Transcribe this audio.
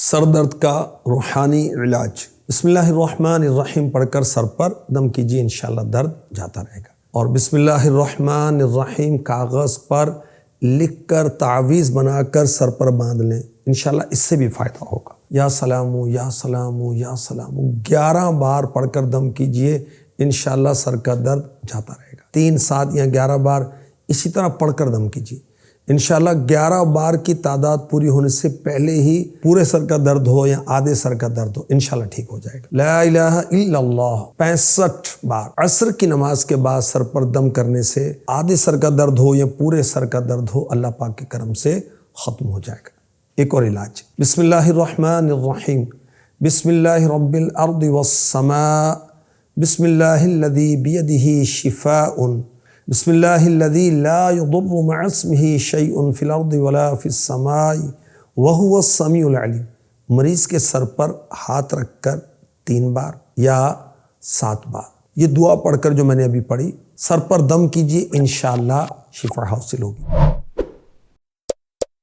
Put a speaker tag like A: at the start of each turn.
A: سر درد کا روحانی علاج۔ بسم اللہ الرحمن الرحیم پڑھ کر سر پر دم کیجیے، انشاءاللہ درد جاتا رہے گا۔ اور بسم اللہ الرحمن الرحیم کاغذ پر لکھ کر تعویذ بنا کر سر پر باندھ لیں، انشاءاللہ اس سے بھی فائدہ ہوگا۔ یا سلامو یا سلامو یا سلامو 11 بار پڑھ کر دم کیجیے، انشاءاللہ سر کا درد جاتا رہے گا۔ 3، 7 یا 11 بار اسی طرح پڑھ کر دم کیجیے، انشاءاللہ 11 بار کی تعداد پوری ہونے سے پہلے ہی پورے سر کا درد ہو یا آدھے سر کا درد ہو، انشاءاللہ ٹھیک ہو جائے گا۔ لا الہ الا اللہ 65 بار۔ عصر کی نماز کے بعد سر پر دم کرنے سے آدھے سر کا درد ہو یا پورے سر کا درد ہو، اللہ پاک کے کرم سے ختم ہو جائے گا۔ ایک اور علاج، بسم اللہ الرحمن الرحیم، بسم اللہ رب الارض والسماء، بسم اللہ الذی بیدہ شفاء، بسم اللہ الذی لا یضر مع اسمہ شیء فی الارض ولا فی السماء وہو السمیع العلیم۔ مریض کے سر پر ہاتھ رکھ کر 3 بار یا 7 بار یہ دعا پڑھ کر جو میں نے ابھی پڑھی، سر پر دم کیجیے، انشاءاللہ شفا حاصل ہوگی۔